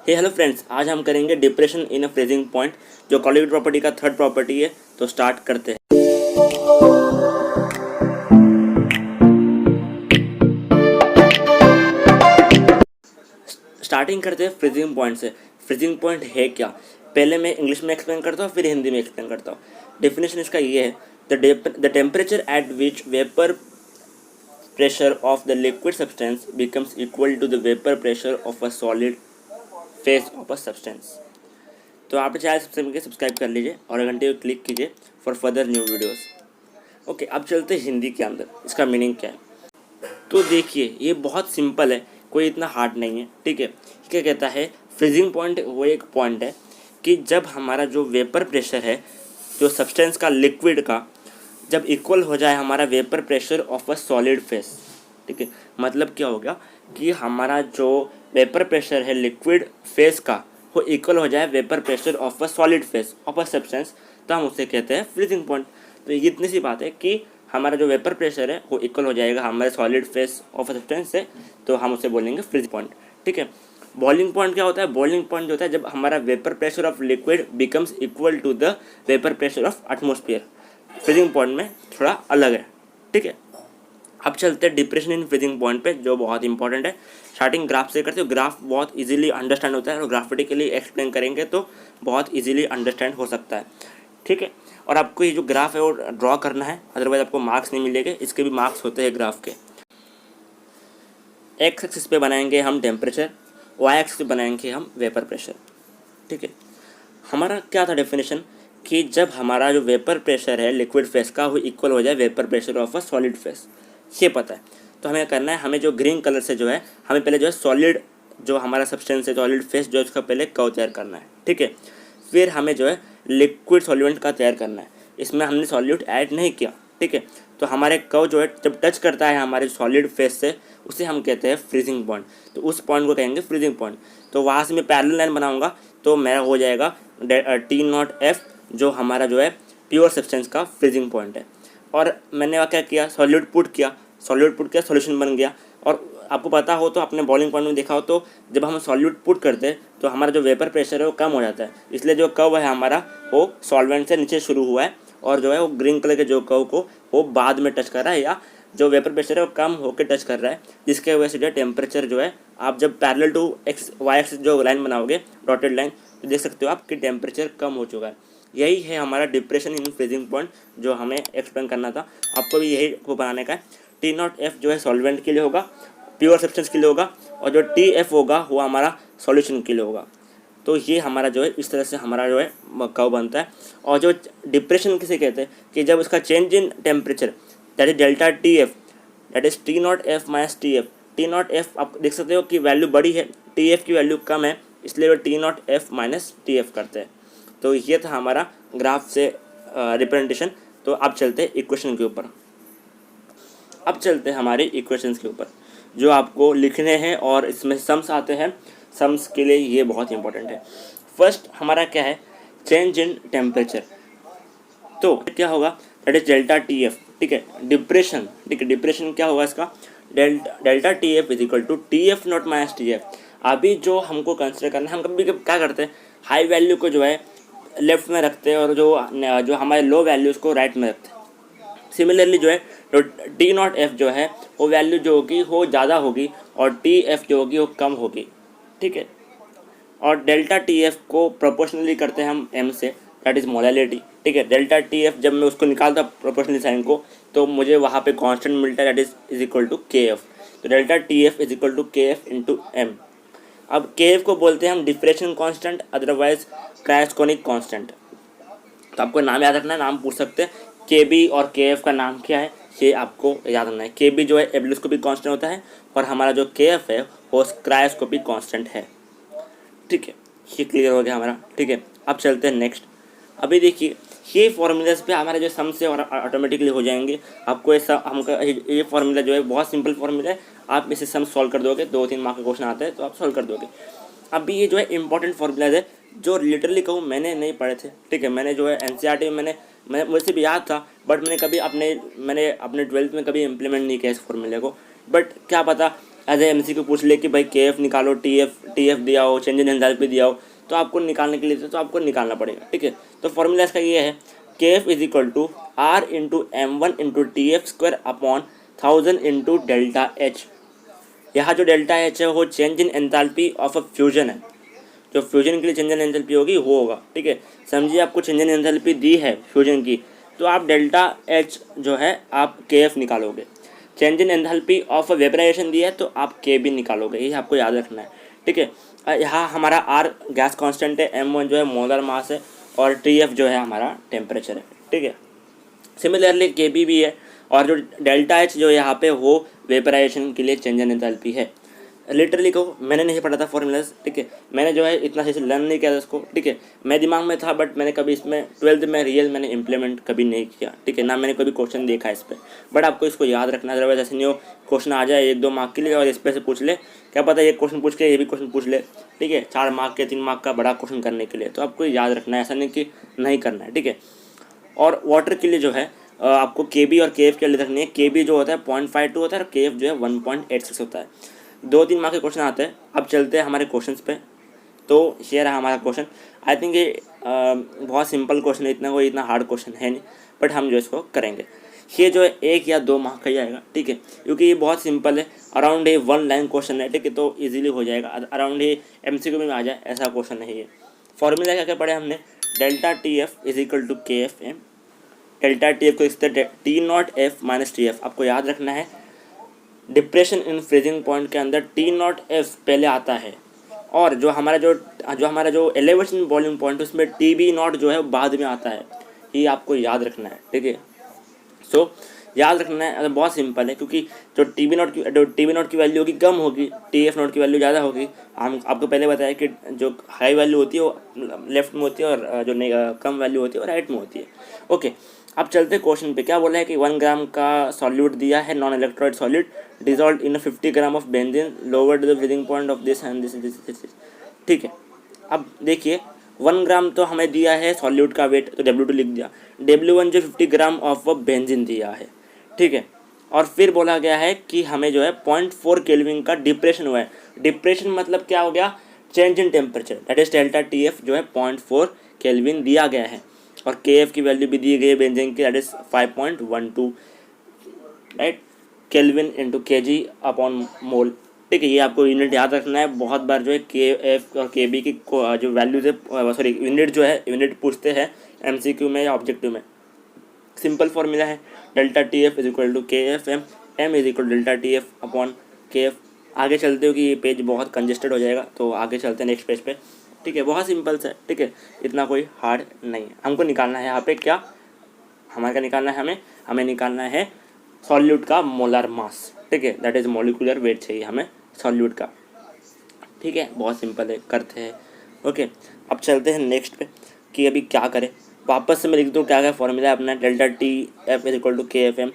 Hello friends, आज हम करेंगे depression in a freezing point जो कॉलिगेटिव प्रॉपर्टी का थर्ड प्रॉपर्टी है। तो स्टार्ट करते हैं। स्टार्टिंग करते हैं फ्रीजिंग पॉइंट से। फ्रीजिंग पॉइंट है क्या, पहले मैं इंग्लिश में एक्सप्लेन करता हूँ, फिर हिंदी में एक्सप्लेन करता हूँ। डेफिनेशन इसका ये है, the temperature at which vapour pressure of the liquid substance becomes equal to the vapor pressure of a solid phase of a substance। तो आप चैनल सब्सक्राइब कर लीजिए और घंटे को क्लिक कीजिए for further new videos. Okay, अब चलते हैं हिंदी के अंदर, इसका मीनिंग क्या है। तो देखिए, ये बहुत सिंपल है, कोई इतना हार्ड नहीं है। ठीक है, क्या कहता है, फ्रीजिंग पॉइंट वो एक पॉइंट है कि जब हमारा जो वेपर प्रेशर है, जो सब्सटेंस का, लिक्विड का, जब इक्वल हो जाए हमारा vapour pressure of a solid phase. ठीक है, मतलब क्या हो गया कि हमारा जो वेपर प्रेशर है लिक्विड फेस का वो इक्वल हो जाए vapour pressure of a solid phase of a substance, तो हम उसे कहते हैं फ्रीजिंग पॉइंट। तो ये इतनी सी बात है कि हमारा जो वेपर प्रेशर है वो इक्वल हो जाएगा हमारे solid phase of a substance से, तो हम उसे बोलेंगे फ्रीजिंग पॉइंट। ठीक है, बॉइलिंग पॉइंट क्या होता है, बॉइलिंग पॉइंट जो होता है जब हमारा vapour pressure of liquid becomes equal to the vapour pressure of atmosphere. Freezing point में थोड़ा अलग है। ठीक है, अब चलते हैं डिप्रेशन इन फ्रीजिंग पॉइंट पे, जो बहुत इंपॉर्टेंट है। स्टार्टिंग ग्राफ से करते हो, ग्राफ बहुत इजीली अंडरस्टैंड होता है और ग्राफिकली एक्सप्लेन करेंगे तो बहुत इजीली अंडरस्टैंड हो सकता है। ठीक है, और आपको ये जो ग्राफ है वो ड्रॉ करना है, अदरवाइज आपको मार्क्स नहीं मिलेंगे। इसके भी मार्क्स होते हैं ग्राफ के। एक्स एक्सिस पे बनाएंगे हम टेम्परेचर, वाई एक्सिस पे बनाएंगे हम वेपर प्रेशर। ठीक है, हमारा क्या था डेफिनेशन कि जब हमारा जो वेपर प्रेशर है लिक्विड फेस का वो इक्वल हो जाए vapour pressure of a solid phase, ये पता है। तो हमें करना है, हमें जो ग्रीन कलर से जो है, हमें पहले जो है सॉलिड, जो हमारा सब्सटेंस है सॉलिड फेस, जो इसका पहले कर्व तैयार करना है। ठीक है, फिर हमें जो है लिक्विड सॉल्यूएंट का तैयार करना है, इसमें हमने सॉल्यूट ऐड नहीं किया। ठीक है, तो हमारे कर्व जो है जब टच करता है हमारे सॉलिड फेस से, उसे हम कहते हैं फ्रीजिंग पॉइंट। तो उस पॉइंट को कहेंगे फ्रीजिंग पॉइंट। तो वहाँ से मैं पैरेलल लाइन बनाऊंगा, तो मेरा हो जाएगा T0F, जो हमारा जो है प्योर सब्सटेंस का फ्रीजिंग पॉइंट है। और मैंने क्या किया, सॉल्यूट पुट किया, सॉल्यूशन बन गया। और आपको पता हो तो आपने बॉइलिंग पॉइंट में देखा हो तो जब हम सॉल्यूट पुट करते हैं तो हमारा जो वेपर प्रेशर है वो कम हो जाता है, इसलिए जो कर्व है हमारा वो सॉल्वेंट से नीचे शुरू हुआ है और जो है वो ग्रीन कलर के जो कर्व को वो बाद में टच कर रहा है, या जो वेपर प्रेशर है वो कम होकर टच कर रहा है, जिसके वजह से जो टेम्परेचर जो है, आप जब parallel to X Y axis जो लाइन बनाओगे, डॉटेड लाइन, तो देख सकते हो आप कि टेम्परेचर कम हो चुका है। यही है हमारा डिप्रेशन इन फ्रीजिंग पॉइंट, जो हमें एक्सप्लेन करना था। आपको भी यही को बनाने का है। T0F जो है सॉल्वेंट के लिए होगा, प्योर सब्सटेंस के लिए होगा, और जो TF होगा वो हमारा सॉल्यूशन के लिए होगा। तो ये हमारा जो है इस तरह से हमारा जो है कर्व बनता है। और जो डिप्रेशन किसे कहते हैं कि जब उसका change in temperature, that is delta TF, that is T0F minus TF। T0F आप देख सकते हो कि वैल्यू बड़ी है, TF की वैल्यू कम है, इसलिए वो T0F माइनस TF करते हैं। तो ये था हमारा ग्राफ से रिप्रेजेंटेशन। तो अब चलते हैं इक्वेशन के ऊपर। अब चलते हैं हमारे इक्वेशंस के ऊपर जो आपको लिखने हैं, और इसमें सम्स आते हैं। सम्स के लिए ये बहुत इंपॉर्टेंट है। फर्स्ट हमारा क्या है, चेंज इन टेम्परेचर। तो क्या होगा, दैट इज डेल्टा TF। ठीक है, डिप्रेशन, ठीक है, डिप्रेशन क्या होगा इसका, delta TF is equal to TF nought minus TF। अभी जो हमको कंसिडर करना है, हम कभी क्या करते हैं, हाई वैल्यू को जो है लेफ्ट में रखते हैं और जो हमारे लो वैल्यूज़ को राइट में रखते हैं। सिमिलरली जो है तो T0F जो है वो वैल्यू जो होगी वो ज़्यादा होगी और TF जो होगी वो कम होगी। ठीक है, और डेल्टा TF को प्रोपोर्शनली करते हैं हम M से, दैट इज़ मोलैलिटी। ठीक है, डेल्टा TF जब मैं उसको निकालता प्रोपोर्शनली साइन को, तो मुझे वहाँ पे कांस्टेंट मिलता है, that is equal to KF। तो delta TF is equal to KF into M। अब KF को बोलते हैं हम diffraction constant, otherwise cryoscopic constant. तो आपको नाम याद रखना है, नाम पूछ सकते हैं। KB और KF का नाम क्या है ये आपको याद रखना है। KB जो है एब्लिस्कोपिक कांस्टेंट होता है और हमारा जो KF है वो क्रायोस्कोपिक कांस्टेंट है। ठीक है, ये क्लियर हो गया हमारा। ठीक है, अब चलते हैं नेक्स्ट। अभी देखिए, ये फॉर्मूलाज पे हमारे जो सम्स है और ऑटोमेटिकली हो जाएंगे। आपको ये फॉर्मूला जो है बहुत सिंपल फॉर्मूला है, आप इसे सम सॉल्व कर दोगे, 2-3 मार्क का क्वेश्चन आता है तो आप सॉल्व कर दोगे। अभी ये जो है इंपॉर्टेंट फॉर्मूलाज है जो लिटरली कहूँ मैंने नहीं पढ़े थे। ठीक है, मैंने जो है NCERT में मैं मुझसे भी याद था, बट मैंने अपने 12th में कभी इम्प्लीमेंट नहीं किया इस फॉर्मूले को। बट क्या पता एज ए MCQ पूछ ले कि भाई KF निकालो, TF दिया हो, चेंज इन एंथैल्पी दिया हो, तो आपको निकालने के लिए तो आपको निकालना पड़ेगा, ठीक है। तो फॉर्मूला इसका ये है KF is equal to R into M1 into TF² upon 1000 into delta H। यहाँ जो डेल्टा H है वो change in enthalpy of a fusion है, जो फ्यूजन के लिए चेंज इन एंथैल्पी होगी वो होगा, ठीक है। समझिए आपको चेंज इन एंथैल्पी दी है फ्यूजन की, तो आप डेल्टा H जो है आप KF निकालोगे। Change in enthalpy of vaporisation दी है तो आप KB निकालोगे, ये आपको याद रखना है, ठीक है। यहाँ हमारा R गैस कांस्टेंट है, M1 जो है मोलर मास है, और TF जो है हमारा टेम्परेचर है, ठीक है। सिमिलरली KB भी है, और जो डेल्टा H जो यहाँ पे वो वेपराइजेशन के लिए चेंज इन एंथैल्पी है। लिटरली को मैंने नहीं पढ़ा था फॉर्मूलाज, ठीक है। मैंने जो है इतना सही से लर्न नहीं किया था उसको, ठीक है। मैं दिमाग में था बट मैंने कभी इसमें 12th में रियल मैंने इम्प्लीमेंट कभी नहीं किया, ठीक है। ना मैंने कभी क्वेश्चन देखा इस पर, बट आपको इसको याद रखना है। अदरवाइज ऐसे नहीं हो क्वेश्चन आ जाए 1-2 मार्क के लिए और इस पर से पूछ ले, क्या पता ये क्वेश्चन पूछ के ये भी क्वेश्चन पूछ ले, ठीक है, 4 मार्क के 3 मार्क का बड़ा क्वेश्चन करने के लिए। तो आपको याद रखना है, ऐसा नहीं कि नहीं करना है, ठीक है। और वाटर के लिए जो है आपको KB और KF के लिए रखनी है। KB जो होता है 0.52 होता है और KF जो है 1.86 होता है। 2-3 मार्क के क्वेश्चन आते हैं। अब चलते हैं हमारे क्वेश्चंस पे। तो ये रहा हमारा क्वेश्चन। आई थिंक ये बहुत सिंपल क्वेश्चन है, इतना हार्ड क्वेश्चन है नहीं, बट हम जो इसको करेंगे ये जो है 1 या 2 मार्क का ही आएगा, ठीक है, क्योंकि ये बहुत सिंपल है। अराउंड ये 1 लाइन क्वेश्चन है, ठीक है, तो ईजिली हो जाएगा। अराउंड ये MCQ में आ जाए ऐसा क्वेश्चन है ये। फॉर्मूला क्या क्या पढ़े हमने, delta TF is equal to KFM। Delta TF को इस तरह T0F माइनस TF आपको याद रखना है। डिप्रेशन इन फ्रीजिंग पॉइंट के अंदर T0F पहले आता है, और जो हमारा जो एलिवेशन बॉइलिंग पॉइंट उसमें TB0 जो है बाद में आता है। ये आपको याद रखना है, ठीक है। सो याद रखना है, अगर बहुत सिंपल है, क्योंकि जो TB0 की वैल्यू होगी कम होगी, TF0 की वैल्यू ज़्यादा होगी। हम आपको पहले बताया कि जो हाई वैल्यू होती है वो लेफ्ट में होती है, और जो कम वैल्यू होती है वो राइट में होती है। ओके, अब चलते क्वेश्चन पे। क्या बोला है कि 1 ग्राम का सॉल्यूट दिया है, non electrolyte solid dissolve in 50 gram of benzene, lower the freezing point of this and this, ठीक है। अब देखिए 1 ग्राम तो हमें दिया है सॉल्यूट का वेट, तो W2 लिख दिया। W1 जो 50 ग्राम ऑफ बेंजीन दिया है, ठीक है। और फिर बोला गया है कि हमें जो है 0.4 केल्विन का डिप्रेशन हुआ है। डिप्रेशन मतलब क्या हो गया, change in temperature, that is delta TF जो है 0.4 केल्विन दिया गया है, और KF की वैल्यू भी दी गई है बेंजीन की, that is 5.12, right, kelvin into KG upon mole, ठीक है। ये आपको यूनिट याद रखना है। बहुत बार जो है KF और KB की जो वैल्यूज है, सॉरी यूनिट जो है, यूनिट पूछते हैं MCQ में या ऑब्जेक्टिव में। सिंपल फॉर्मूला है delta TF is equal to KFM, M is equal delta TF upon KF। आगे चलते हो कि ये पेज बहुत कंजेस्टेड हो जाएगा, तो आगे चलते हैं नेक्स्ट पेज पे, ठीक है। बहुत सिंपल सा है, ठीक है, इतना कोई हार्ड नहीं है। हमको निकालना है यहाँ पे क्या, हमारे क्या निकालना है, हमें निकालना है सॉल्यूट का मोलर मास, ठीक है, दैट इज़ मॉलिक्यूलर वेट चाहिए हमें सॉल्यूट का, ठीक है। बहुत सिंपल है, करते हैं। ओके, अब चलते हैं नेक्स्ट पे कि अभी क्या करें। वापस से मैं लिख दूँ क्या क्या फॉर्मूला है अपना, delta TF is equal to KFM।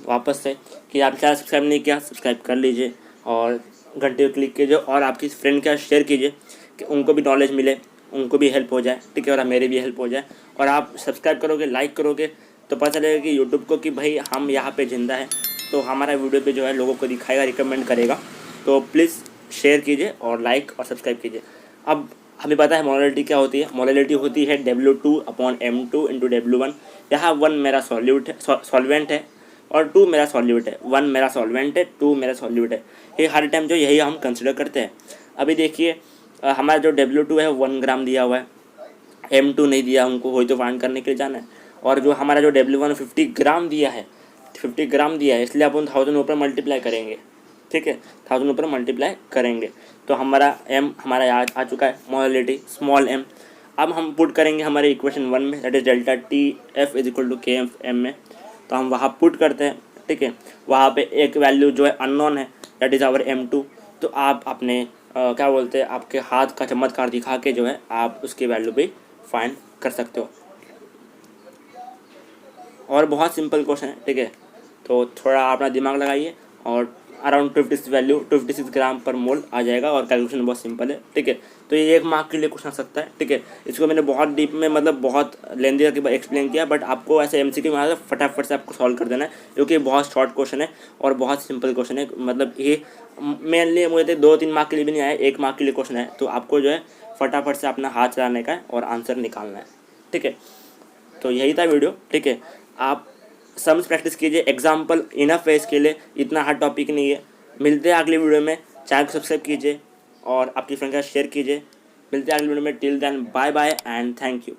वापस से कि आप क्या सब्सक्राइब नहीं किया, सब्सक्राइब कर लीजिए और घंटे को क्लिक कीजिए, और आपकी फ्रेंड के साथ शेयर कीजिए कि उनको भी नॉलेज मिले, उनको भी हेल्प हो जाए, ठीक है, और मेरी भी हेल्प हो जाए। और आप सब्सक्राइब करोगे, लाइक करोगे, तो पता चलेगा कि यूट्यूब को कि भाई हम यहाँ पे जिंदा है, तो हमारा वीडियो पे जो है लोगों को दिखाएगा, रिकमेंड करेगा। तो प्लीज़ शेयर कीजिए और लाइक और सब्सक्राइब कीजिए। अब हमें पता है मोलैलिटी क्या होती है। मोलैलिटी होती है W2 upon M2 into W1। यहाँ 1 मेरा सॉल्वेंट है और 2 मेरा सॉल्यूट है। 1 मेरा सॉल्वेंट है, 2 मेरा सॉल्यूट है। ये हर टाइम जो यही हम कंसिडर करते हैं। अभी देखिए हमारा जो W2 है 1 ग्राम दिया हुआ है, M2 नहीं दिया, हमको वही तो फाइंड करने के लिए जाना है। और जो हमारा जो W1 50 ग्राम दिया है, 50 ग्राम दिया है, इसलिए अपन 1000 ऊपर मल्टीप्लाई करेंगे, ठीक है, 1000 ऊपर मल्टीप्लाई करेंगे तो हमारा M हमारा आ चुका है, मोलैलिटी स्मॉल m। अब हम पुट करेंगे हमारे इक्वेशन 1 में, that is delta TF is equal to KFM में, तो हम वहाँ पुट करते हैं, ठीक है। वहाँ पे एक वैल्यू जो है अननोन है, दैट इज़ आवर M2। तो आप अपने क्या बोलते हैं, आपके हाथ का चमत्कार दिखा के जो है आप उसकी वैल्यू भी फाइंड कर सकते हो। और बहुत सिंपल क्वेश्चन है, ठीक है, तो थोड़ा अपना दिमाग लगाइए और अराउंड 56 वैल्यू 56 ग्राम पर मोल आ जाएगा और कैलकुलेशन बहुत सिंपल है, ठीक है। तो ये 1 मार्क के लिए क्वेश्चन आ सकता है, ठीक है। इसको मैंने बहुत डीप में मतलब बहुत लेंदी करके एक्सप्लेन किया, बट आपको ऐसे MCQ में आता है फटाफट से आपको सॉल्व कर देना है, क्योंकि बहुत शॉर्ट क्वेश्चन है और बहुत सिंपल क्वेश्चन है। मतलब ये मेनली मुझे 2-3 मार्क के लिए भी नहीं आया, 1 मार्क के लिए क्वेश्चन है। तो आपको जो है फटाफट से अपना हाथ चलाने का है और आंसर निकालना है, ठीक है। तो यही था वीडियो, ठीक है। आप सम्स प्रैक्टिस कीजिए, एग्जाम्पल इनफ है इसके लिए, इतना हार्ड टॉपिक नहीं है। मिलते हैं अगली वीडियो में, चैनल को सब्सक्राइब कीजिए और आपकी फ्रेंड के साथ शेयर कीजिए। मिलते हैं अगली वीडियो में, till then bye bye and thank you.